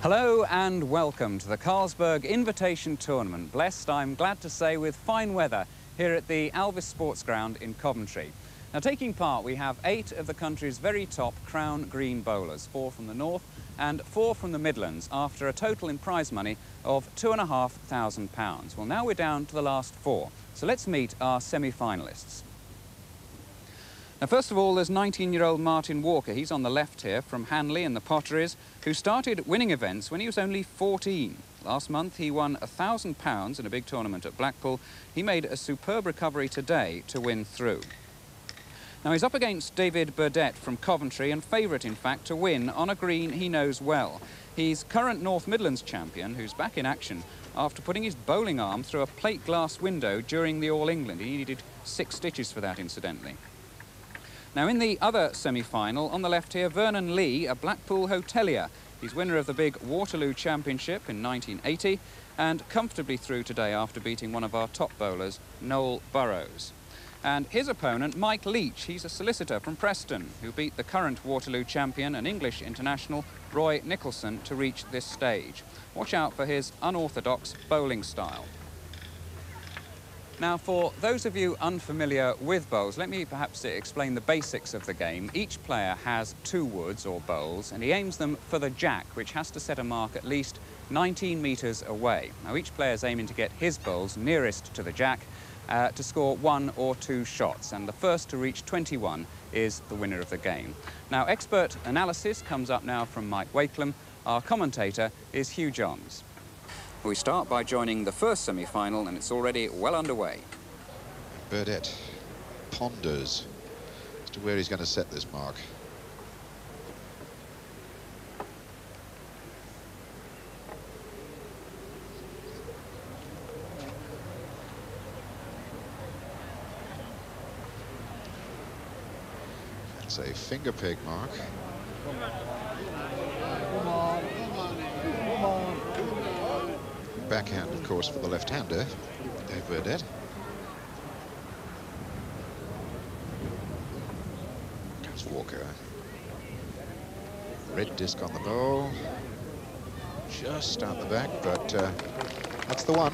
Hello and welcome to the Carlsberg Invitation Tournament, blessed, I'm glad to say, with fine weather here at the Alvis Sports Ground in Coventry. Now, taking part, we have 8 of the country's very top Crown Green bowlers, 4 from the north and 4 from the Midlands, after a total in prize money of £2,500. Well, now we're down to the last 4, so let's meet our semi-finalists. Now, first of all, there's 19-year-old Martin Walker. He's on the left here, from Hanley in the Potteries, who started winning events when he was only 14. Last month, he won £1,000 in a big tournament at Blackpool. He made a superb recovery today to win through. Now, he's up against David Burdett from Coventry, and favourite, in fact, to win on a green he knows well. He's current North Midlands champion, who's back in action after putting his bowling arm through a plate glass window during the All England. He needed 6 stitches for that, incidentally. Now, in the other semi-final, on the left here, Vernon Lee, a Blackpool hotelier. He's winner of the big Waterloo Championship in 1980 and comfortably through today after beating one of our top bowlers, Noel Burrows. And his opponent, Mike Leach, he's a solicitor from Preston who beat the current Waterloo champion and English international, Roy Nicholson, to reach this stage. Watch out for his unorthodox bowling style. Now, for those of you unfamiliar with bowls, let me perhaps explain the basics of the game. Each player has 2 woods or bowls, and he aims them for the jack, which has to set a mark at least 19 metres away. Now, each player is aiming to get his bowls nearest to the jack to score 1 or 2 shots, and the first to reach 21 is the winner of the game. Now, expert analysis comes up now from Mike Wakelam. Our commentator is Hugh Johns. We start by joining the first semi-final, and it's already well underway. Burdett ponders as to where he's going to set this mark. That's a finger peg mark. Backhand, of course, for the left-hander, Dave Burdett. Comes Walker. Red disc on the bowl. Just out the back, but that's the one.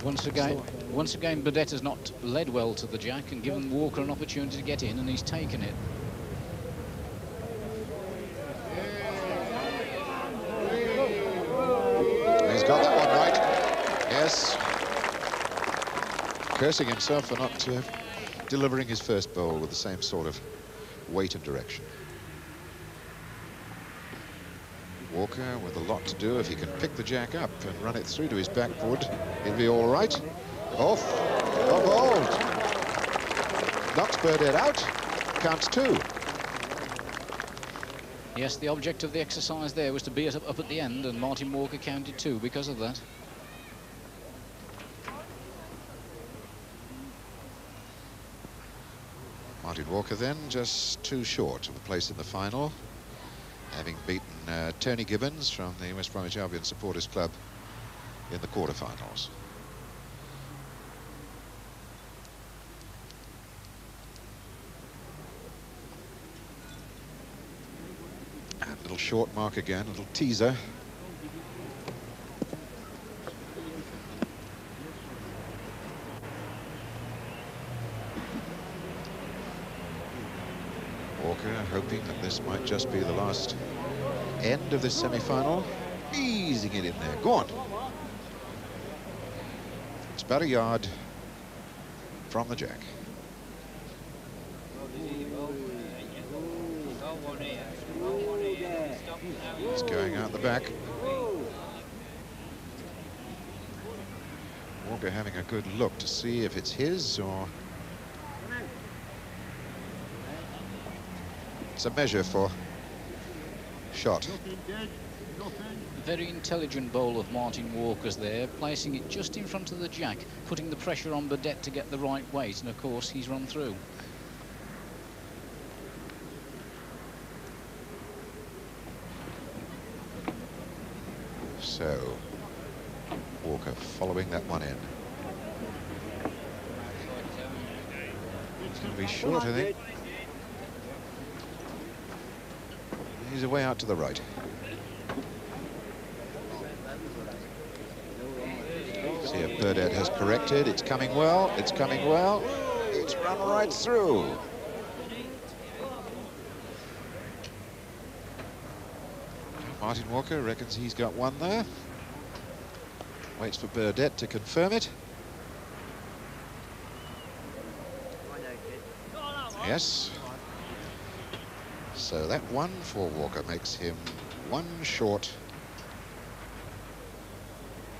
Once again, Burdett has not led well to the jack and given Walker an opportunity to get in, and he's taken it. He's got that one right. Yes. Cursing himself for not delivering his first bowl with the same sort of weight and direction. Walker with a lot to do. If he can pick the jack up and run it through to his backboard, he'll be all right. Off bowled. Knocks Burdett out. Counts 2. Yes, the object of the exercise there was to be up at the end, and Martin Walker counted 2 because of that. Martin Walker then just 2 short of a place in the final, having beaten Tony Gibbons from the West Bromwich Albion Supporters Club in the quarterfinals. And a little short mark again, a little teaser. Walker hoping that this might just be the last end of this semi-final. Easing it in there. Go on. It's about a yard from the jack. He's going out the back. Walker having a good look to see if it's his or... It's a measure for shot. Very intelligent bowl of Martin Walker's there, placing it just in front of the jack, putting the pressure on Burdett to get the right weight, and of course he's run through. So, Walker following that one in. It's going to be short, I think. He's away out to the right. see if Burdett has corrected. It's coming well, it's coming well. It's run right through. Martin Walker reckons he's got one there. Waits for Burdett to confirm it. Yes. So that one for Walker makes him one short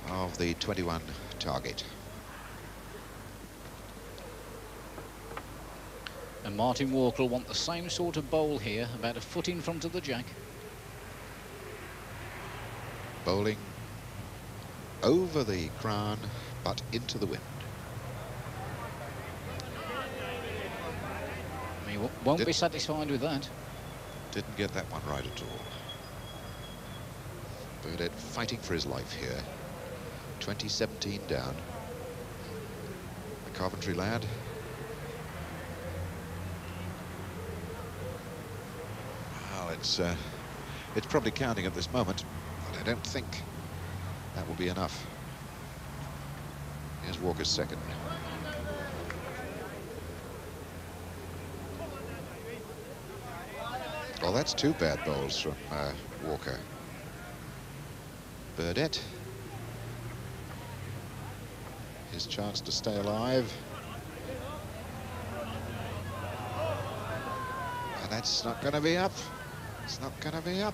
of the 21 target. And Martin Walker will want the same sort of bowl here, about a foot in front of the jack. Bowling over the crown, but into the wind. He won't be satisfied with that. Didn't get that one right at all. Burdett fighting for his life here. 2017 down. The Coventry lad. Well, it's probably counting at this moment, but I don't think that will be enough. Here's Walker's second. Well, that's two bad bowls from Walker. Burdett. His chance to stay alive. And that's not going to be up. It's not going to be up.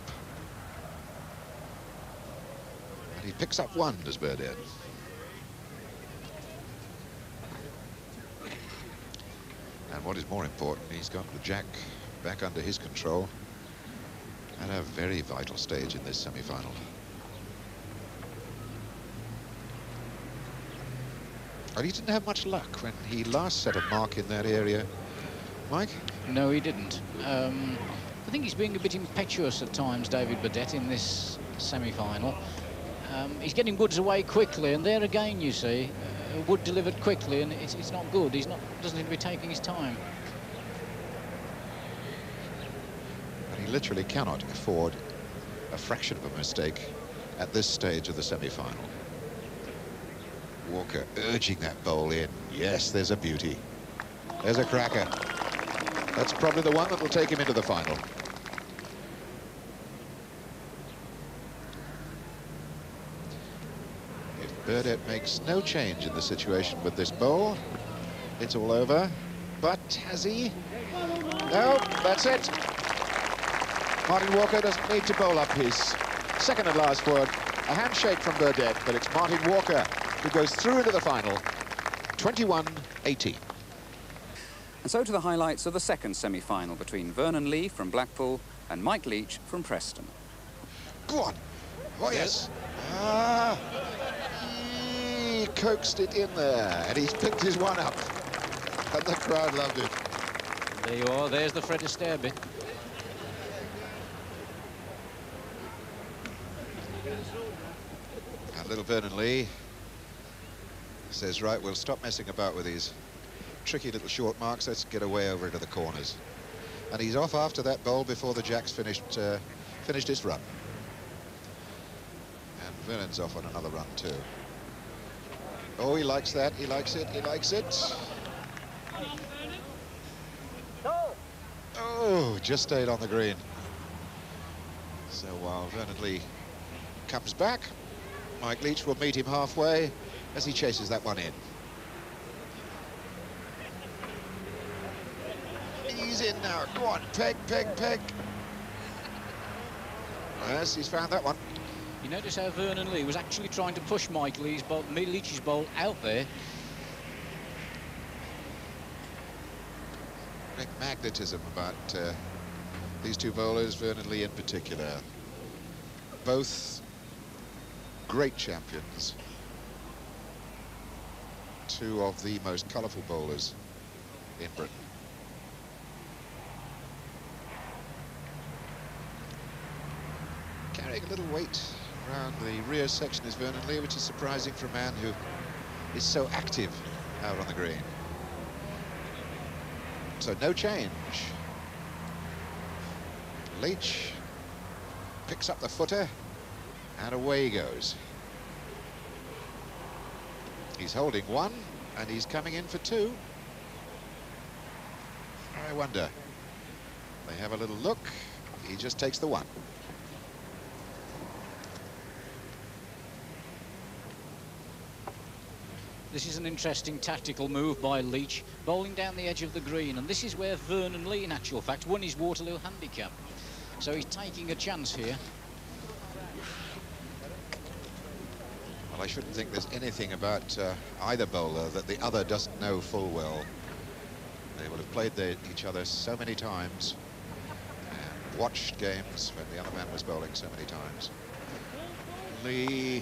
And he picks up one, does Burdett. And what is more important, he's got the jack back under his control at a very vital stage in this semi-final. And he didn't have much luck when he last set a mark in that area. Mike? No, he didn't. I think he's being a bit impetuous at times, David Burdett, in this semi-final. He's getting Woods away quickly, and there again, you see, Wood delivered quickly, and it's not good. Doesn't seem to be taking his time. And he literally cannot afford a fraction of a mistake at this stage of the semi-final. Walker urging that bowl in. Yes, there's a beauty. There's a cracker. That's probably the one that will take him into the final. If Burdett makes no change in the situation with this bowl, it's all over. But has he? No, that's it. Martin Walker doesn't need to bowl up his second and last word. A handshake from Burdett, but it's Martin Walker who goes through into the final, 21-18. And so to the highlights of the second semi-final between Vernon Lee from Blackpool and Mike Leach from Preston. Go on. Oh, yes. He coaxed it in there, and he's picked his one up. And the crowd loved it. There you are. There's the Fred Astaire bit. And little Vernon Lee says, right, we'll stop messing about with these tricky little short marks. Let's get away over to the corners. And he's off after that bowl before the jack's finished his run. And Vernon's off on another run too. Oh, he likes that. He likes it. He likes it. Oh, just stayed on the green. So while Vernon Lee comes back, Mike Leach will meet him halfway as he chases that one in. He's in now. Go on, peg, peg, peg. Yes, he's found that one. You notice how Vernon Lee was actually trying to push Mike Leach's bowl out there. Great magnetism about these two bowlers, Vernon Lee in particular. Both great champions. Two of the most colourful bowlers in Britain. Carrying a little weight around the rear section is Vernon Lee, which is surprising for a man who is so active out on the green. So no change. Leach picks up the footer and away he goes. He's holding one, and he's coming in for two. I wonder. They have a little look. He just takes the one. This is an interesting tactical move by Leach, bowling down the edge of the green, and this is where Vernon Lee, in actual fact, won his Waterloo handicap. So he's taking a chance here. Well, I shouldn't think there's anything about either bowler that the other doesn't know full well. They will have played each other so many times and watched games when the other man was bowling so many times. Lee...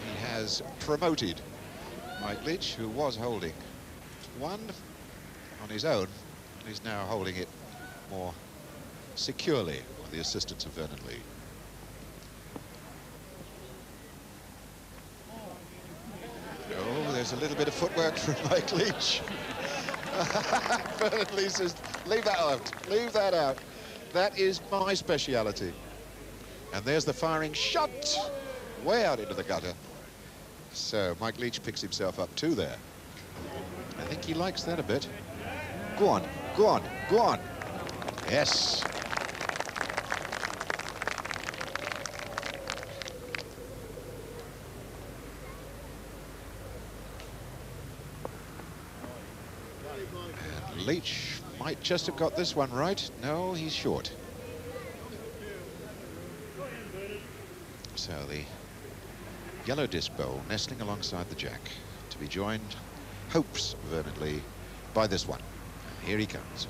He has promoted Mike Leach, who was holding one on his own, and he's now holding it more securely with the assistance of Vernon Lee. Oh, there's a little bit of footwork from Mike Leach. Vernon Lee says, leave that out, leave that out. That is my speciality. And there's the firing shot, way out into the gutter. So Mike Leach picks himself up two there. I think he likes that a bit. Go on, go on, go on. Yes. And Leach might just have got this one right. No, he's short. So the yellow disc bowl nestling alongside the jack, to be joined, hopes Vernon Lee, by this one. And here he comes.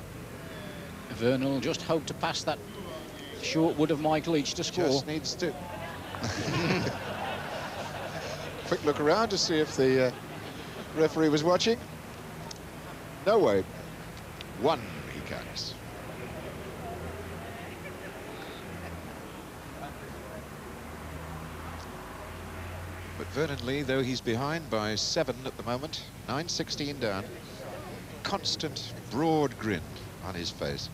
Vernon will just hope to pass that short wood of Mike Leach to score. Just needs to. Quick look around to see if the referee was watching. No way. One he counts. But Vernon Lee, though he's behind by 7 at the moment, 9-16 down, constant broad grin on his face.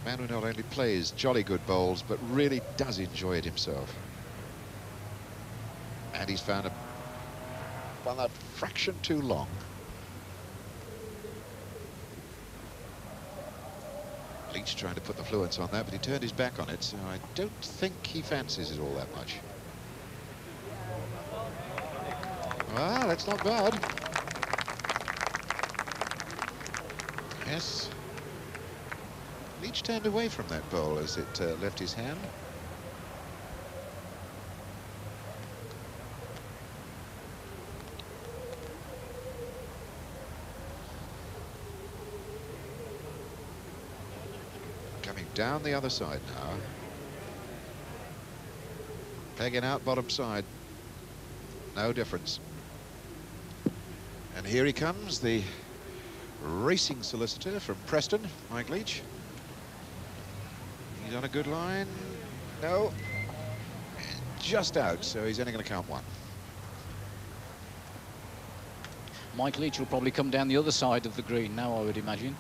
Man who not only plays jolly good bowls, but really does enjoy it himself. And he's found a fraction too long. Leach trying to put the fluence on that, but he turned his back on it, so I don't think he fancies it all that much. Ah, that's not bad. Yes. Leach turned away from that bowl as it left his hand. Coming down the other side now. Pegging out bottom side. No difference. And here he comes, the racing solicitor from Preston, Mike Leach. He's on a good line. No. Just out, so he's only going to count one. Mike Leach will probably come down the other side of the green now, I would imagine.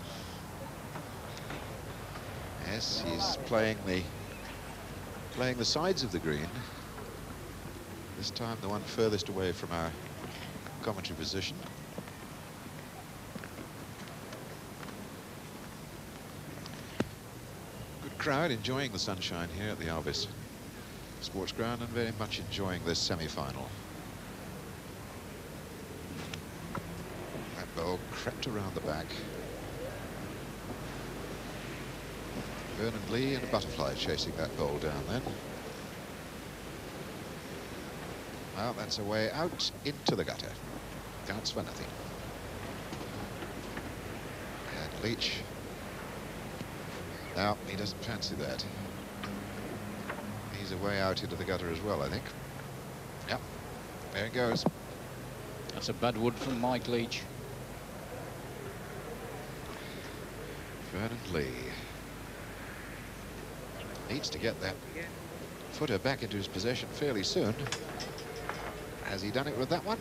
Yes, he's playing the sides of the green. This time the one furthest away from our commentary position. Good crowd enjoying the sunshine here at the Alvis Sports Ground and very much enjoying this semi-final. That ball crept around the back. Vernon Lee and a butterfly chasing that ball down then. Well, that's a way out into the gutter. Counts for nothing. And Leach. Now, he doesn't fancy that. He's a way out into the gutter as well, I think. Yep, there it goes. That's a bad wood from Mike Leach. Vernon Lee needs to get that footer back into his possession fairly soon. Has he done it with that one?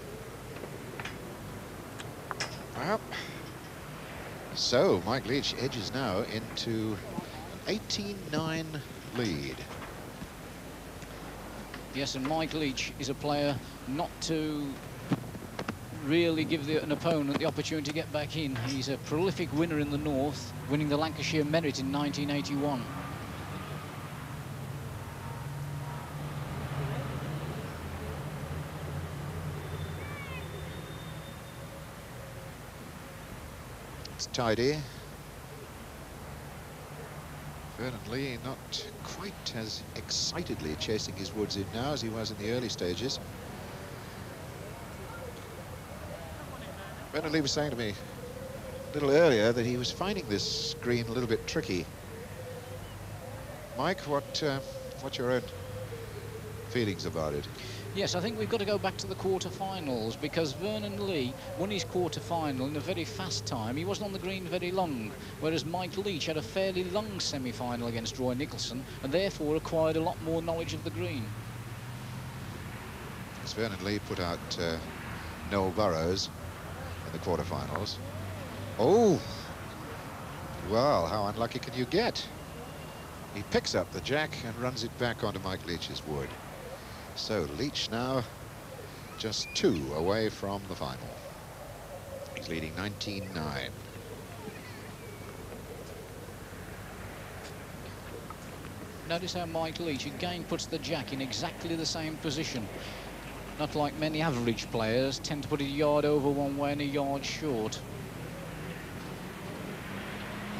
Well, so Mike Leach edges now into an 18-9 lead. Yes, and Mike Leach is a player not to really give an opponent the opportunity to get back in. He's a prolific winner in the North, winning the Lancashire Merit in 1981. It's tidy. Vernon Lee not quite as excitedly chasing his woods in now as he was in the early stages. Vernon Lee was saying to me a little earlier that he was finding this green a little bit tricky. Mike, what's your own feelings about it? Yes, I think we've got to go back to the quarter-finals, because Vernon Lee won his quarter-final in a very fast time. He wasn't on the green very long, whereas Mike Leach had a fairly long semi-final against Roy Nicholson and therefore acquired a lot more knowledge of the green. As Vernon Lee put out Noel Burrows in the quarter-finals. Oh! Well, how unlucky can you get? He picks up the jack and runs it back onto Mike Leach's wood. So Leach now just 2 away from the final. He's leading 19-9. Notice how Mike Leach again puts the jack in exactly the same position. Not like many average players tend to put it a yard over one way and a yard short.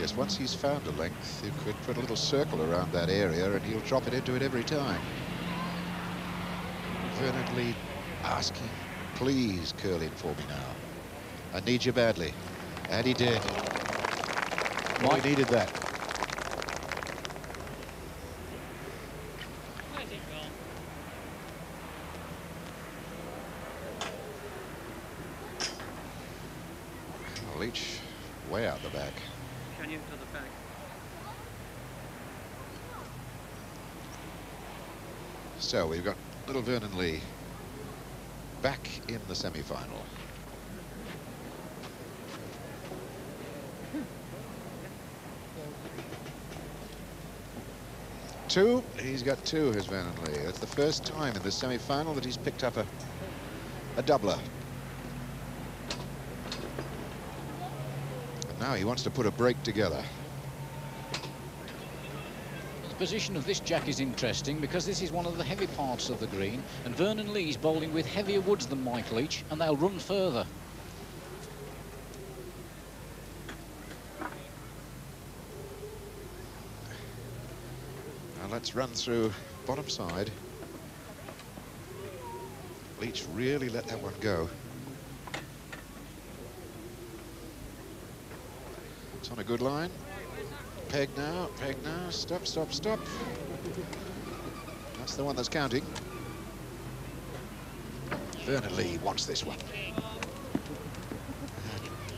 Yes, once he's found a length, you could put a little circle around that area and he'll drop it into it every time. Vernon Lee asking, please curl in for me now. I need you badly. And he did. Mike needed that. Leach way out the back. Can you to the back? So we've got little Vernon Lee back in the semi-final. Two, he's got 2, has Vernon Lee. That's the first time in the semi-final that he's picked up a doubler. And now he wants to put a break together. The position of this jack is interesting because this is one of the heavy parts of the green, and Vernon Lee's bowling with heavier woods than Mike Leach, and they'll run further. Now let's run through bottom side. Leach really let that one go. It's on a good line. Peg now, stop, stop, stop. That's the one that's counting. Vernon Lee wants this one.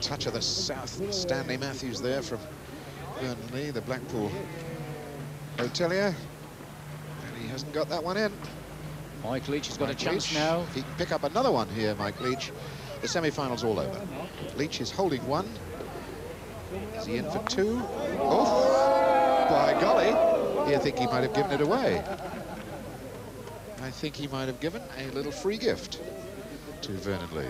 Touch of the South Stanley Matthews there from Vernon Lee, the Blackpool hotelier. And he hasn't got that one in. Mike Leach has got Mike a chance Leach, now. if he can pick up another one here, Mike Leach, the semi-final's all over. Leach is holding 1. Is he in for 2? Oh, by golly. I think he might have given it away. I think he might have given a little free gift to Vernon Lee.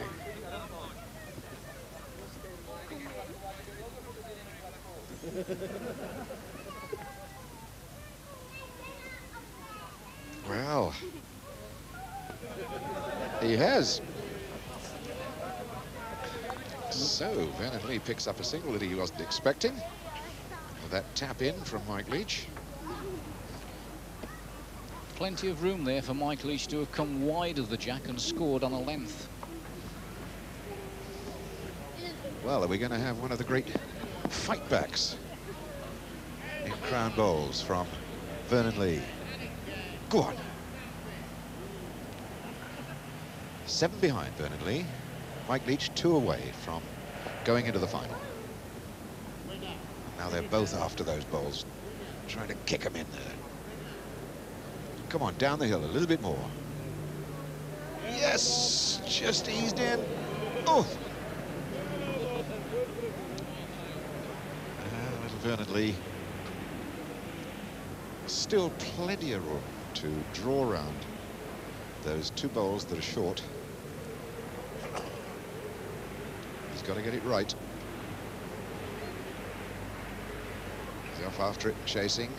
Well, he has. So Vernon Lee picks up a single that he wasn't expecting. With that tap in from Mike Leach. Plenty of room there for Mike Leach to have come wide of the jack and scored on a length. Well, are we going to have one of the great fight backs in Crown Bowls from Vernon Lee? Go on. 7 behind Vernon Lee. Mike Leach 2 away from going into the final. Now they're both after those bowls, trying to kick them in there. Come on, down the hill a little bit more. Yes, just eased in. Oh! Little Vernon Lee. Still plenty of room to draw around those two bowls that are short. He's got to get it right. He's off after it, chasing.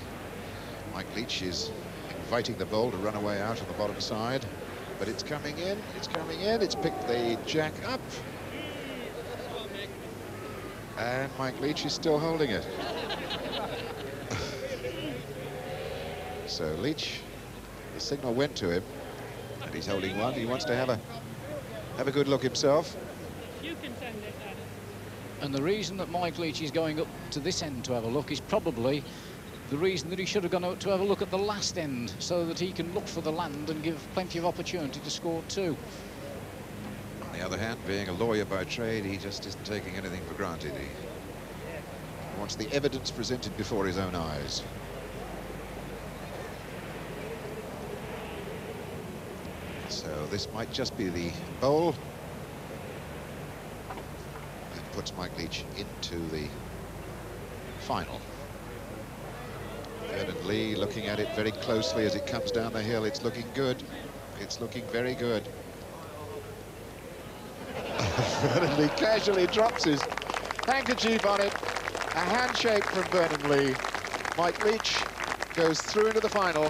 Mike Leach is inviting the bowl to run away out on the bottom side, but it's coming in, it's coming in, it's picked the jack up. And Mike Leach is still holding it. So Leach, the signal went to him, and he's holding one. He wants to have a good look himself. And the reason that Mike Leach is going up to this end to have a look is probably the reason that he should have gone out to have a look at the last end, so that he can look for the land and give plenty of opportunity to score two. On the other hand, being a lawyer by trade, he just isn't taking anything for granted. He wants the evidence presented before his own eyes. So this might just be the bowl that puts Mike Leach into the final. Vernon Lee looking at it very closely as it comes down the hill. It's looking good. It's looking very good. Vernon Lee casually drops his handkerchief on it. A handshake from Vernon Lee. Mike Leach goes through into the final.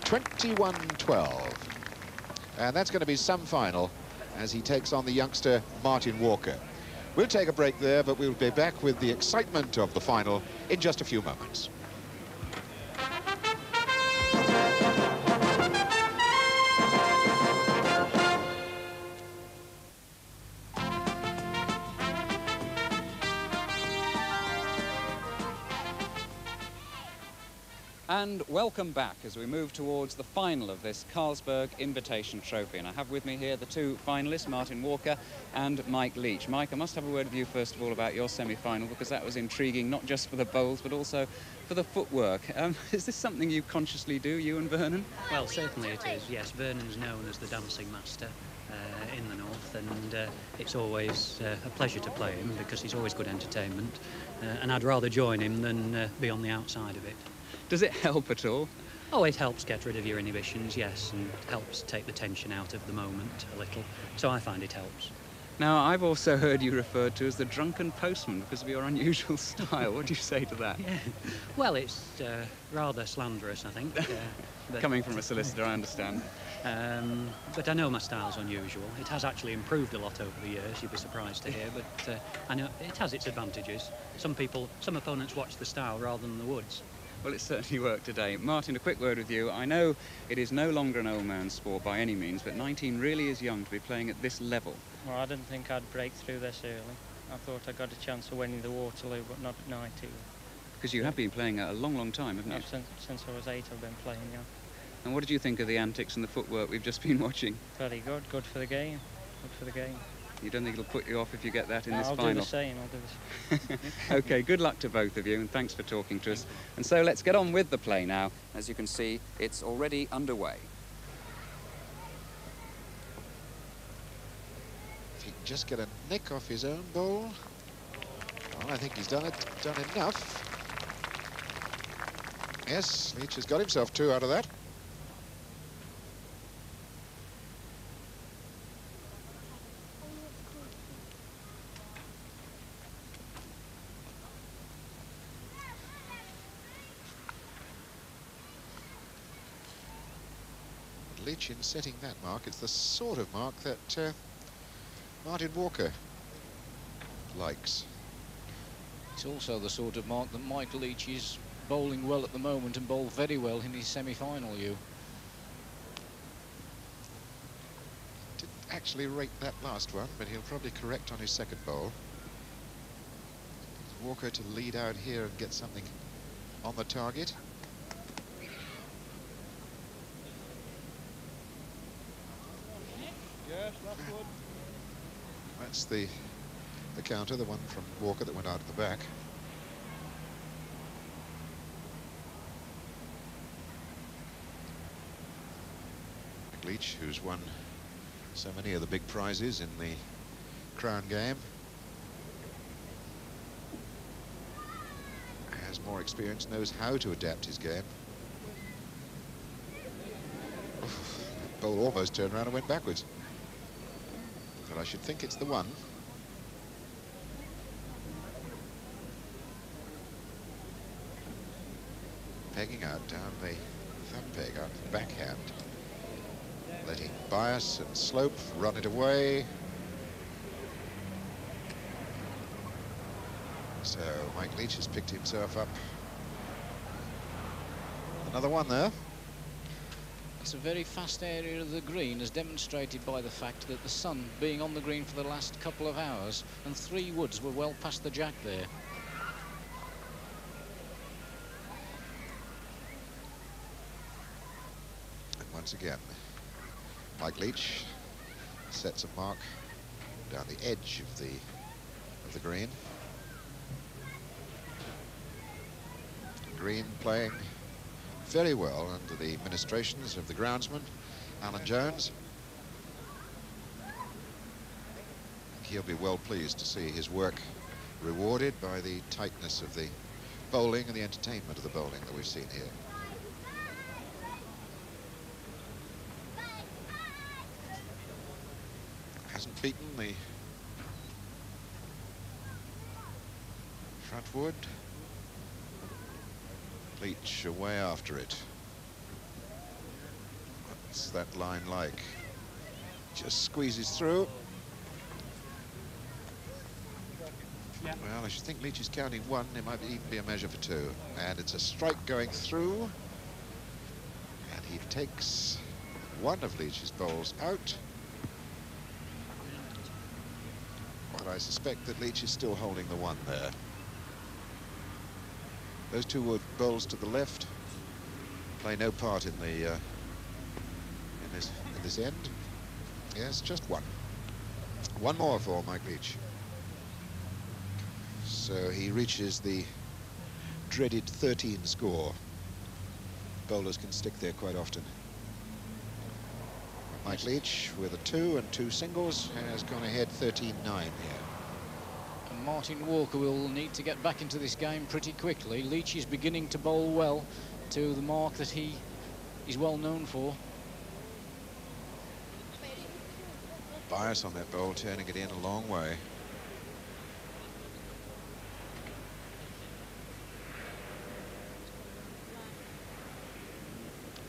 21-12. And that's going to be some final as he takes on the youngster Martin Walker. We'll take a break there, but we'll be back with the excitement of the final in just a few moments. And welcome back as we move towards the final of this Carlsberg Invitation Trophy. And I have with me here the two finalists, Martin Walker and Mike Leach. Mike, I must have a word with you first of all about your semi-final, because that was intriguing, not just for the bowls, but also for the footwork. Is this something you consciously do, you and Vernon? Well, certainly it is, yes. Vernon's known as the dancing master in the north, and it's always a pleasure to play him because he's always good entertainment. And I'd rather join him than be on the outside of it. Does it help at all? Oh, it helps get rid of your inhibitions, yes, and helps take the tension out of the moment a little. So I find it helps. Now, I've also heard you referred to as the drunken postman because of your unusual style. What do you say to that? Yeah. Well, it's rather slanderous, I think. But, coming from a solicitor, I understand. But I know my style's unusual. It has actually improved a lot over the years, you'd be surprised to hear, but I know it has its advantages. Some opponents watch the style rather than the woods. Well, it certainly worked today. Martin, a quick word with you. I know it is no longer an old man's sport by any means, but 19 really is young to be playing at this level. Well, I didn't think I'd break through this early. I thought I got a chance of winning the Waterloo, but not at 19. Because you have been playing a long, long time, haven't you? Since I was 8, I've been playing, yeah. And what did you think of the antics and the footwork we've just been watching? Very good. Good for the game. Good for the game. You don't think it'll put you off if you get that in this final? final? I'll do the same. I'll do the same. OK, good luck to both of you, and thanks for talking to us. And so let's get on with the play now. As you can see, it's already underway. If he can just get a nick off his own bowl. Well, I think he's done enough. Yes, Leach has got himself 2 out of that. Leach in setting that mark, it's the sort of mark that Martin Walker likes. It's also the sort of mark that Mike Leach is bowling well at the moment and bowled very well in his semi-final, Didn't actually rate that last one, but he'll probably correct on his second bowl. Walker to lead out here and get something on the target. That's the counter, the one from Walker that went out at the back. Leach, who's won so many of the big prizes in the Crown game, has more experience, knows how to adapt his game. bowl almost turned around and went backwards. But I should think it's the one. Pegging out down the thumb peg, out the backhand. Letting bias and slope run it away. So Mike Leach has picked himself up. Another one there. It's a very fast area of the green, as demonstrated by the fact that the sun being on the green for the last couple of hours, and 3 woods were well past the jack there. Once again, Mike Leach sets a mark down the edge of the green. Green playing very well under the ministrations of the groundsman, Alan Jones. He'll be well pleased to see his work rewarded by the tightness of the bowling and the entertainment of the bowling that we've seen here. Hasn't beaten the front wood. Leach away after it. What's that line like? Just squeezes through. Well, I should think Leach is counting 1. It might even be a measure for 2. And it's a strike going through. And he takes one of Leach's bowls out. But I suspect that Leach is still holding the 1 there. Those 2 wood bowls to the left play no part in the in this end. Yes, just 1. 1 more for Mike Leach. So he reaches the dreaded 13 score. Bowlers can stick there quite often. Mike Leach with a 2 and 2 singles has gone ahead 13-9 here. And Martin Walker will need to get back into this game pretty quickly. Leach is beginning to bowl well to the mark that he is well known for. Bias on that bowl, turning it in a long way.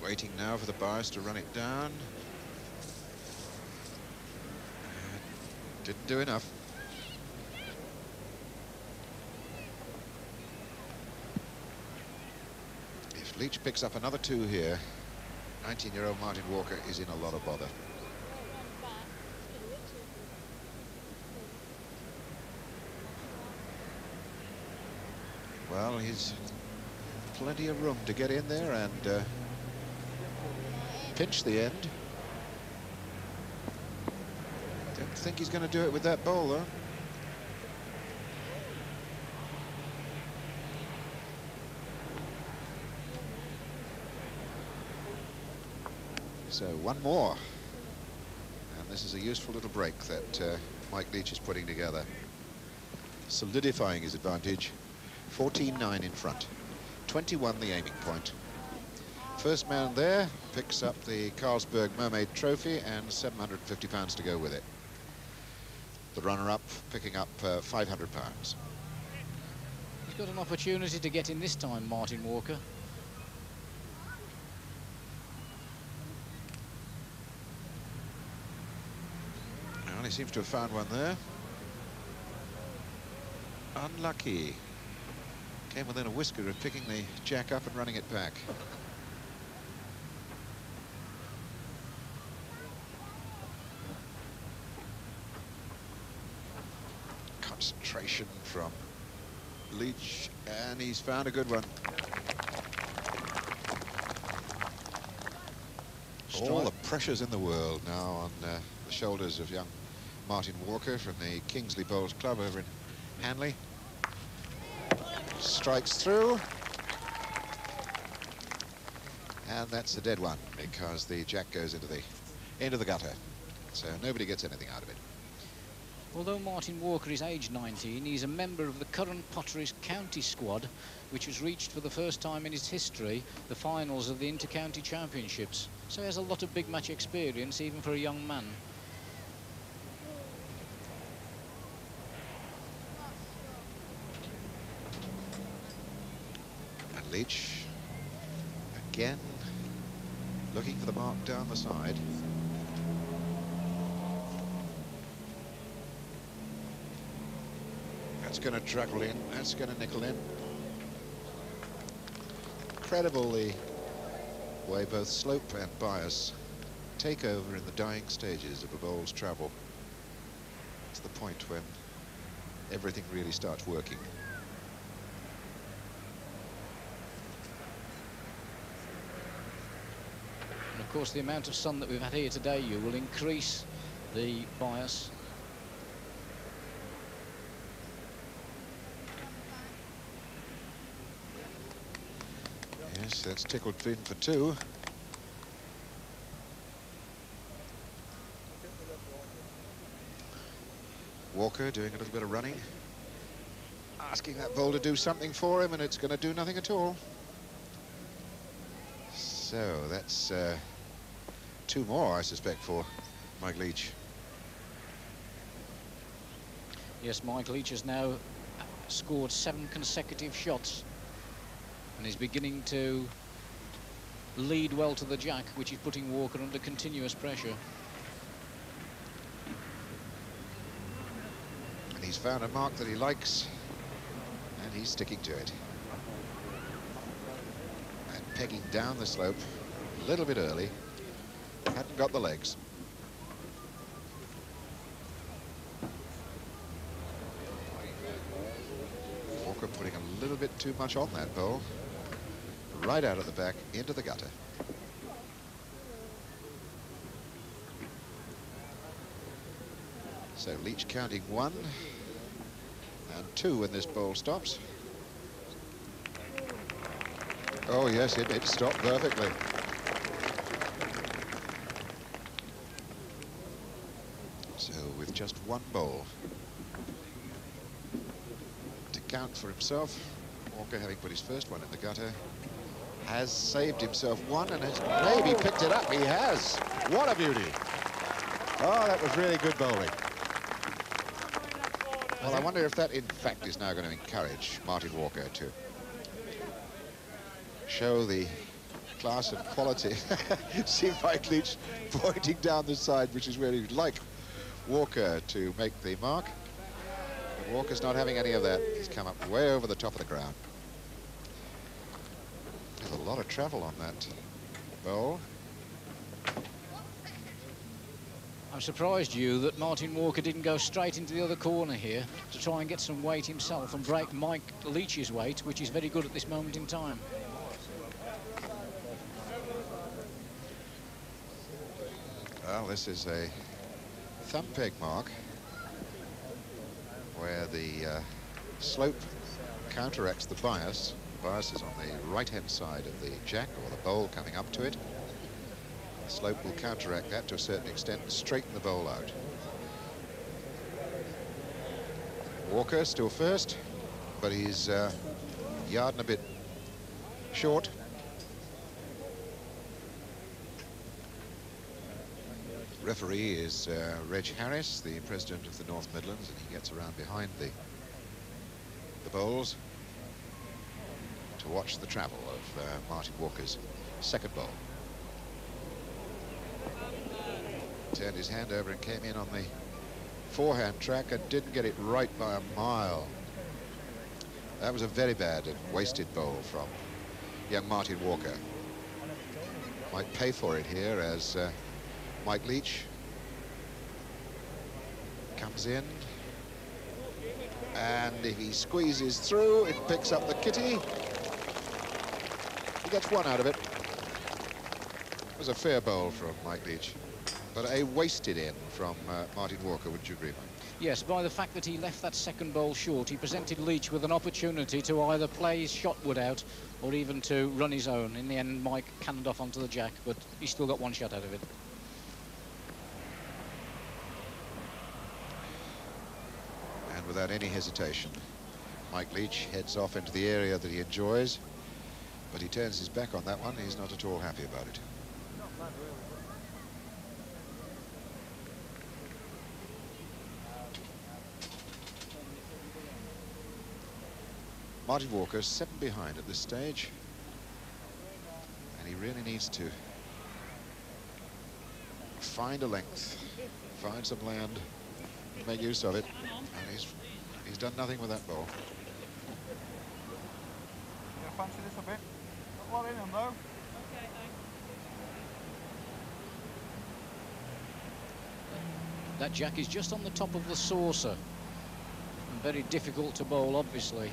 Waiting now for the bias to run it down. Didn't do enough. If Leach picks up another 2 here, 19-year-old Martin Walker is in a lot of bother. Well, he's plenty of room to get in there and pinch the end. Don't think he's going to do it with that bowl, though. So 1 more. And this is a useful little break that Mike Leach is putting together, solidifying his advantage. 14-9 in front. 21 the aiming point. First man there picks up the Carlsberg Mermaid Trophy and £750 to go with it. The runner-up picking up £500. He's got an opportunity to get in this time, Martin Walker. Well, he seems to have found one there. Unlucky. Came within a whisker of picking the jack up and running it back. Concentration from Leach, and he's found a good one. All the pressures in the world now on the shoulders of young Martin Walker from the Kingsley Bowls Club over in Hanley. Strikes through, and that's a dead one because the jack goes into the gutter, so nobody gets anything out of it. Although Martin Walker is age 19, he's a member of the current Potteries County squad, which has reached for the first time in its history the finals of the Inter-County Championships. So he has a lot of big match experience, even for a young man. And Leach, again, looking for the mark down the side. That's going to trackle in, that's going to nickel in. Incredible the way both slope and bias take over in the dying stages of a bowl's travel. It's the point when everything really starts working. And of course, the amount of sun that we've had here today, you will increase the bias. Yes, that's tickled in for 2. Walker doing a little bit of running, asking that ball to do something for him, and it's going to do nothing at all. So that's 2 more, I suspect, for Mike Leach. Yes, Mike Leach has now scored 7 consecutive shots, and he's beginning to lead well to the jack, which is putting Walker under continuous pressure. And he's found a mark that he likes, and he's sticking to it. And pegging down the slope a little bit early, hadn't got the legs. Walker putting a little bit too much on that ball. Right out of the back, into the gutter. So Leach counting 1 and 2 when this ball stops. Oh yes, it stopped perfectly. So with just 1 ball to count for himself, Walker, having put his first one in the gutter, has saved himself 1 and has maybe picked it up. He has. What a beauty. Oh, that was really good bowling. Well, I wonder if that, in fact, is now going to encourage Martin Walker to show the class and quality. See Mike Leach pointing down the side, which is where he'd like Walker to make the mark. But Walker's not having any of that. He's come up way over the top of the ground. There's a lot of travel on that bowl. I'm surprised, you, that Martin Walker didn't go straight into the other corner here to try and get some weight himself and break Mike Leach's weight, which is very good at this moment in time. Well, this is a thumb peg mark where the slope counteracts the bias. The bias is on the right-hand side of the jack, or the bowl coming up to it. The slope will counteract that to a certain extent and straighten the bowl out. Walker still first, but he's yard and a bit short. Referee is Reg Harris, the president of the North Midlands, and he gets around behind the bowls to watch the travel of Martin Walker's second bowl. Turned his hand over and came in on the forehand track and didn't get it right by a mile. That was a very bad and wasted bowl from young Martin Walker. Might pay for it here as Mike Leach comes in, and if he squeezes through, it picks up the kitty. He gets 1 out of it. It was a fair bowl from Mike Leach, but a wasted in from Martin Walker. Would you agree, Mike? Yes, by the fact that he left that second bowl short, he presented Leach with an opportunity to either play his shot wood out or even to run his own. In the end, Mike cannoned off onto the jack, but he still got 1 shot out of it. And without any hesitation, Mike Leach heads off into the area that he enjoys, but he turns his back on that one. He's not at all happy about it. Martin Walker 7 behind at this stage. And he really needs to find a length, find some land, make use of it. And he's done nothing with that ball. Fancy this a bit. Not a lot in them though. That jack is just on the top of the saucer. And very difficult to bowl, obviously.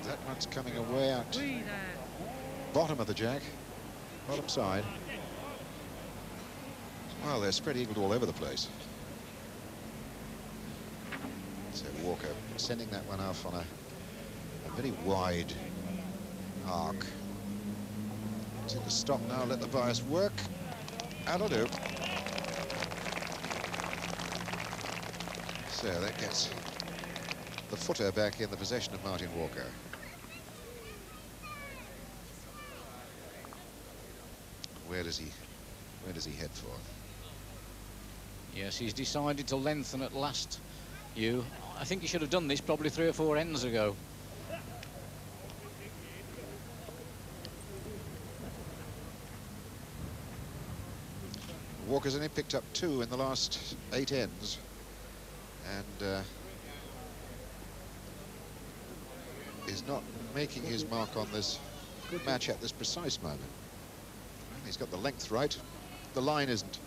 That one's coming away out bottom of the jack, bottom side. Well, they're spread eagled all over the place. So Walker sending that one off on a very wide arc. It's in the stop now, let the bias work. That'll do. So that gets the footer back in the possession of Martin Walker. Where does he head for? Yes, he's decided to lengthen at last, Hugh. I think he should have done this probably 3 or 4 ends ago. Walker's only picked up 2 in the last 8 ends, and is not making his mark on this match at this precise moment. He's got the length right. The line isn't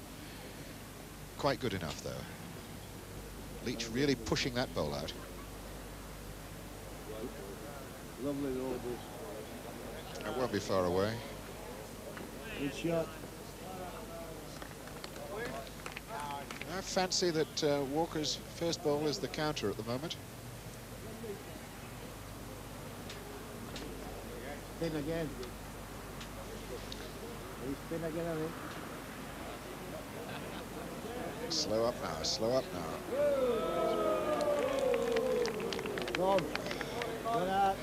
quite good enough, though. Leach really pushing that bowl out. Lovely all this. It won't be far away. Good shot. I fancy that Walker's first bowl is the counter at the moment. Spin again. Spin again, I think. Slow up now, slow up now. Go on. Good out.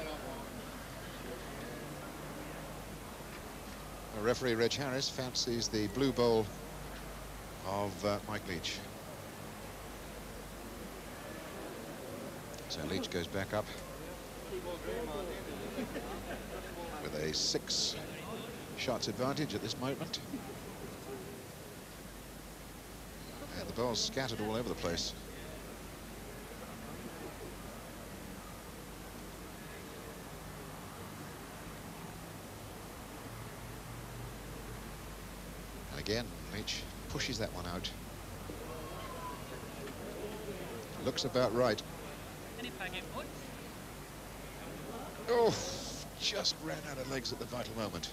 Referee Reg Harris fancies the blue bowl of Mike Leach. So Leach goes back up with a 6 shots advantage at this moment. And the ball's scattered all over the place. And again, Leach pushes that one out. Looks about right. Oh, just ran out of legs at the vital moment.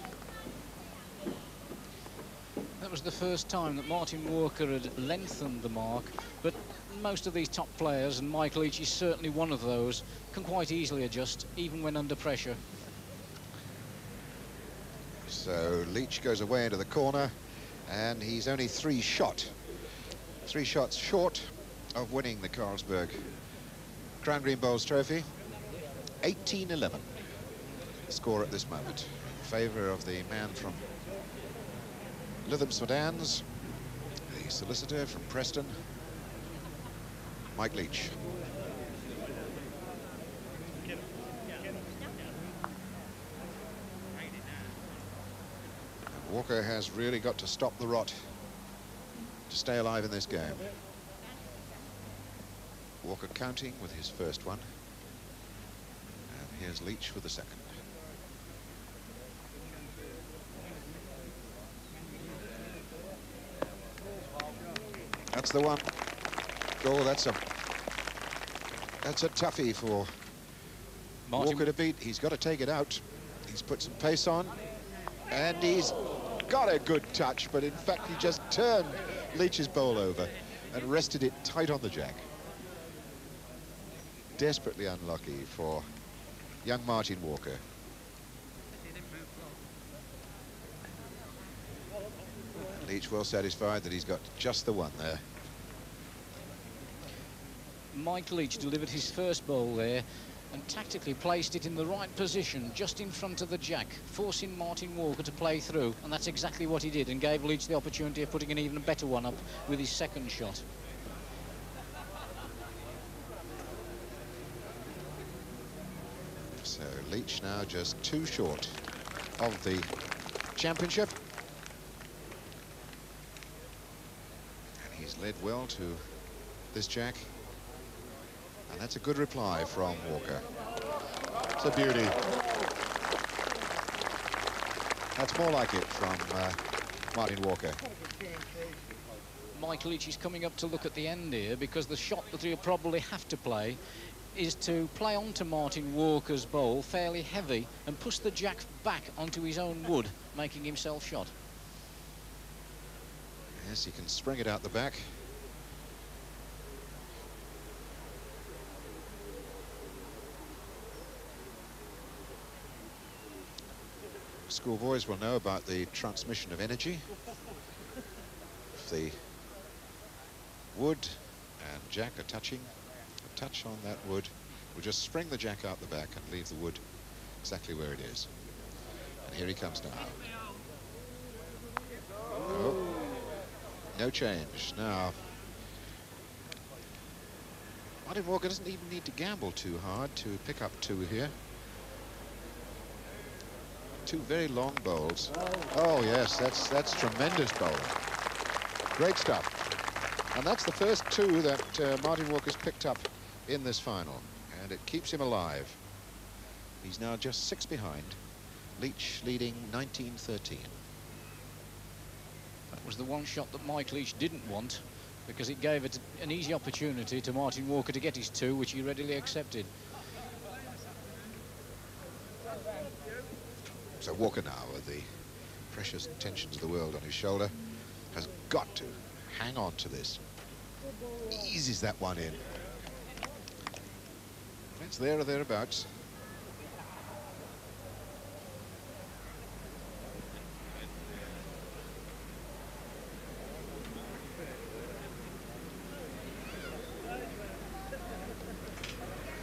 That was the first time that Martin Walker had lengthened the mark, but most of these top players, and Mike Leach is certainly one of those, can quite easily adjust, even when under pressure. So Leach goes away into the corner, and he's only 3 shots short of winning the Carlsberg Crown Green Bowls Trophy. 18-11 score at this moment in favour of the man from Lytham St Anne's, the solicitor from Preston, Mike Leach. Walker has really got to stop the rot to stay alive in this game. Walker counting with his first one. And here's Leach with the second. That's the one. Oh, that's a toughie for Martin Walker to beat. He's got to take it out. He's put some pace on, and he's got a good touch, but in fact he just turned Leach's bowl over and rested it tight on the jack. Desperately unlucky for young Martin Walker. Leach well satisfied that he's got just the one there. Mike Leach delivered his first bowl there and tactically placed it in the right position, just in front of the jack, forcing Martin Walker to play through, and that's exactly what he did, and gave Leach the opportunity of putting an even better one up with his second shot. So Leach now just 2 short of the championship. And he's led well to this jack. And that's a good reply from Walker. It's a beauty. That's more like it from Martin Walker. Mike Leach is coming up to look at the end here, because the shot that he'll probably have to play is to play onto Martin Walker's bowl fairly heavy and push the jack back onto his own wood, making himself shot. Yes, he can spring it out the back. Schoolboys will know about the transmission of energy. If the wood and jack are touching, a touch on that wood will just spring the jack out the back and leave the wood exactly where it is. And here he comes now. Oh, no change. Now, Martin Walker doesn't even need to gamble too hard to pick up 2 here. 2 very long bowls. Oh yes, that's tremendous bowling. Great stuff. And that's the first 2 that Martin Walker's picked up in this final, and it keeps him alive. He's now just 6 behind. Leach leading 19-13. That was the one shot that Mike Leach didn't want, because it gave it an easy opportunity to Martin Walker to get his 2, which he readily accepted. So Walker now, with the pressures and tensions of the world on his shoulder, has got to hang on to this. Eases that one in. It's there or thereabouts.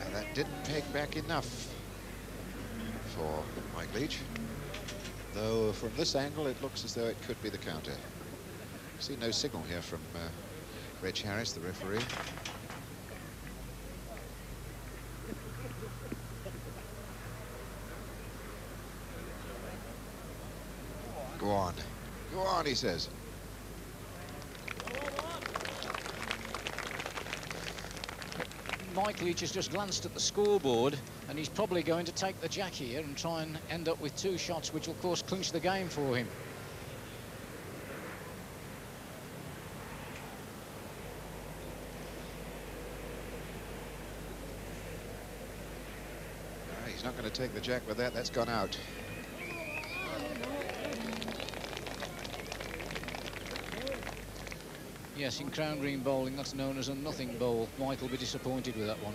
And that didn't peg back enough for Mike Leach. Though from this angle it looks as though it could be the counter. See no signal here from Reg Harris, the referee. Go on, he says. Mike Leach has just glanced at the scoreboard, and he's probably going to take the jack here and try and end up with 2 shots, which will of course clinch the game for him. He's not going to take the jack with that. That's gone out. Yes, in Crown Green bowling, that's known as a nothing bowl. Mike will be disappointed with that one.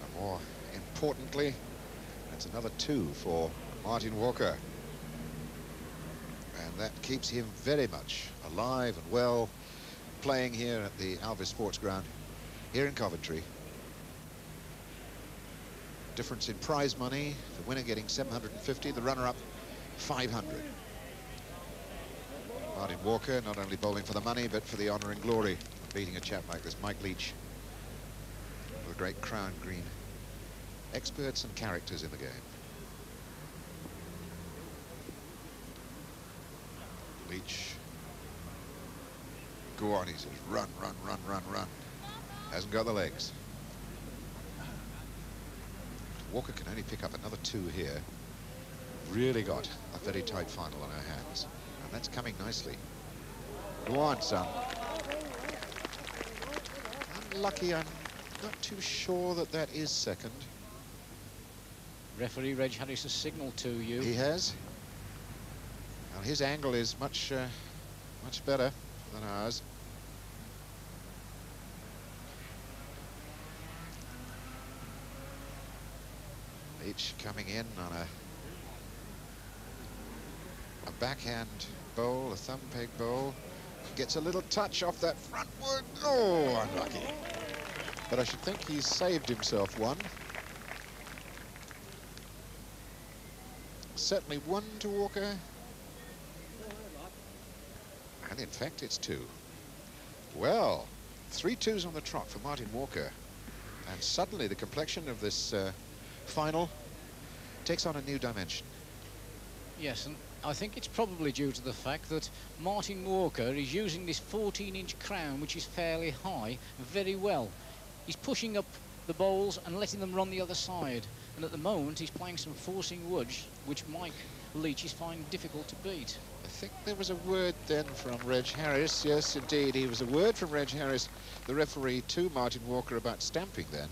And more importantly, that's another 2 for Martin Walker. And that keeps him very much alive and well, playing here at the Alvis Sports Ground here in Coventry. Difference in prize money, the winner getting 750, the runner-up 500. Martin Walker not only bowling for the money, but for the honour and glory of beating a chap like this, Mike Leach, the great Crown Green experts and characters in the game. Leach, go on, he says, run, run, run, run, run. Hasn't got the legs. Walker can only pick up another 2 here. Really got a very tight final on our hands. And that's coming nicely. Go on, son. Unlucky, I'm not too sure that that is second. Referee Reg Harris has signalled to you. He has. Well, his angle is much better than ours. Leach coming in on a backhand bowl, a thumb peg bowl. Gets a little touch off that front wood. Oh, unlucky. But I should think he's saved himself one. Certainly 1 to Walker. And in fact, it's 2. Well, 3 2s on the trot for Martin Walker. And suddenly the complexion of this final takes on a new dimension. Yes, and I think it's probably due to the fact that Martin Walker is using this 14-inch crown, which is fairly high, very well. He's pushing up the bowls and letting them run the other side. And at the moment, he's playing some forcing woods, which Mike Leach is finding difficult to beat. I think there was a word then from Reg Harris. Yes, indeed, he was a word from Reg Harris, the referee, to Martin Walker about stamping then.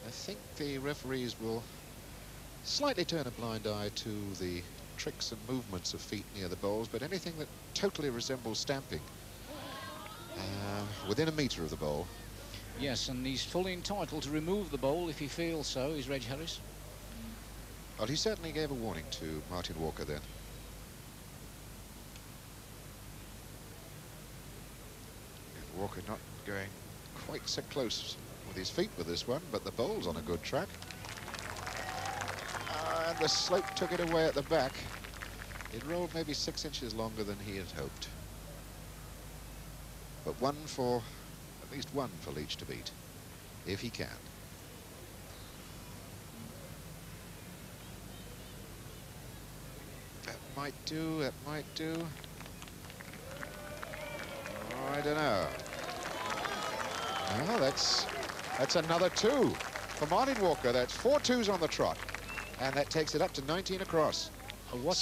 I think the referees will slightly turn a blind eye to the tricks and movements of feet near the bowls, but anything that totally resembles stamping within a metre of the bowl. Yes, and he's fully entitled to remove the bowl if he feels so, is Reg Harris. Well, he certainly gave a warning to Martin Walker then. And Walker not going quite so close with his feet with this one, but the bowl's on a good track. And the slope took it away at the back. It rolled maybe 6 inches longer than he had hoped. But at least one for Leach to beat, if he can. That might do, that might do. Oh, I don't know. Oh, that's another 2 for Martin Walker. That's 4 twos on the trot. And that takes it up to 19 across. What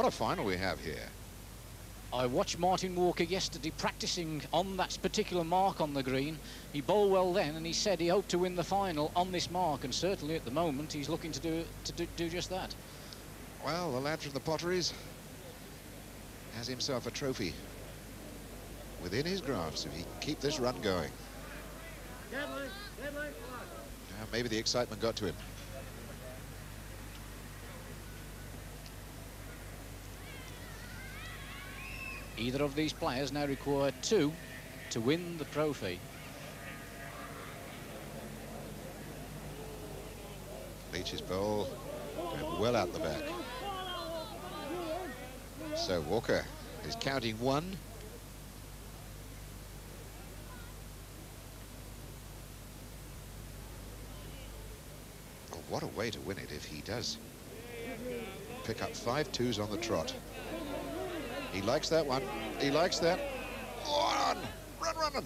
a final we have here. I watched Martin Walker yesterday practicing on that particular mark on the green. He bowled well then, and he said he hoped to win the final on this mark, and certainly at the moment he's looking to do just that. Well, the lad from the Potteries has himself a trophy within his grasp if he can keep this run going. Now, maybe the excitement got to him. Either of these players now require 2 to win the trophy. Leach's bowl going well out the back. So Walker is counting 1. Oh, what a way to win it if he does pick up 5 twos on the trot. He likes that one. He likes that. Oh, run.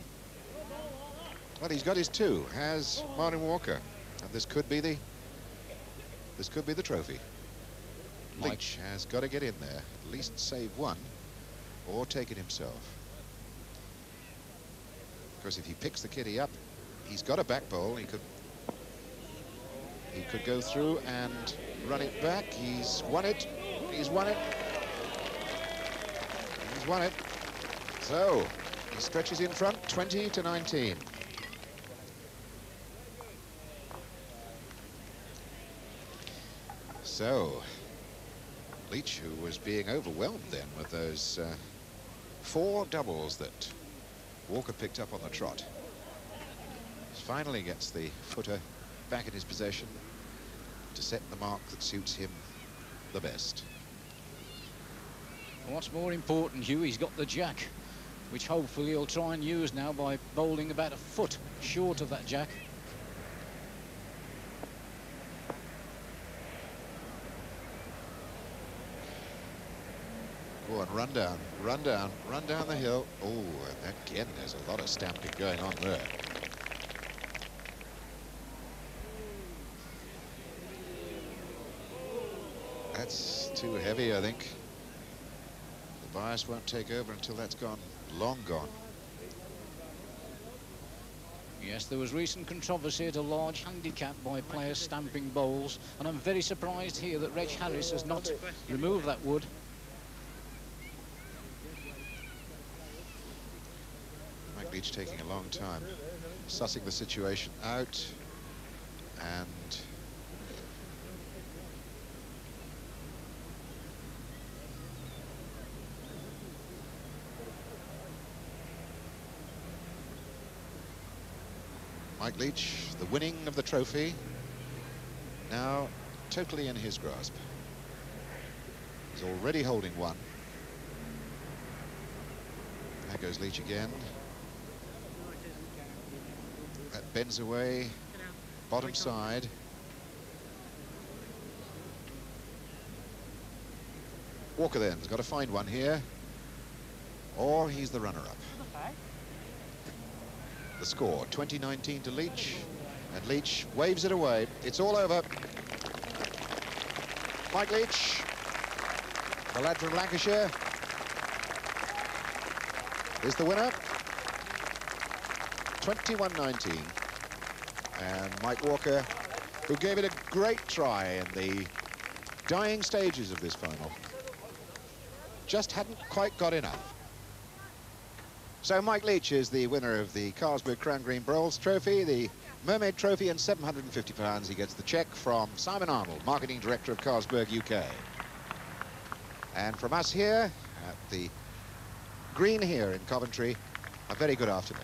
Well, he's got his 2, has Martin Walker. And this could be the trophy. Leach has got to get in there, at least save 1, or take it himself. Because if he picks the kitty up, he's got a back bowl. He could go through and run it back. He's won it. He's won it. He's won it. So he stretches in front, 20 to 19. So Leach, who was being overwhelmed then with those 4 doubles that Walker picked up on the trot, finally gets the footer back in his possession to set the mark that suits him the best. What's more important, Hugh, he's got the jack, which hopefully he'll try and use now by bowling about a foot short of that jack. Oh, and run down the hill. Oh, and again, there's a lot of stamping going on there. That's too heavy, I think. The bias won't take over until that's gone, long gone. Yes, there was recent controversy at a large handicap by players stamping bowls, and I'm very surprised here that Reg Harris has not removed that wood. Mike Leach taking a long time, sussing the situation out, and Mike Leach, the winning of the trophy, now totally in his grasp. He's already holding 1. There goes Leach again. That bends away, bottom side. Walker then has got to find one here, or he's the runner-up. The score, 2019 to Leach, and Leach waves it away. It's all over. Mike Leach, the lad from Lancashire, is the winner. 21-19. And Mike Walker, who gave it a great try in the dying stages of this final, just hadn't quite got enough. So Mike Leach is the winner of the Carlsberg Crown Green Bronze Trophy, the Mermaid Trophy, and £750. He gets the cheque from Simon Arnold, Marketing Director of Carlsberg UK. And from us here at the Green here in Coventry, a very good afternoon.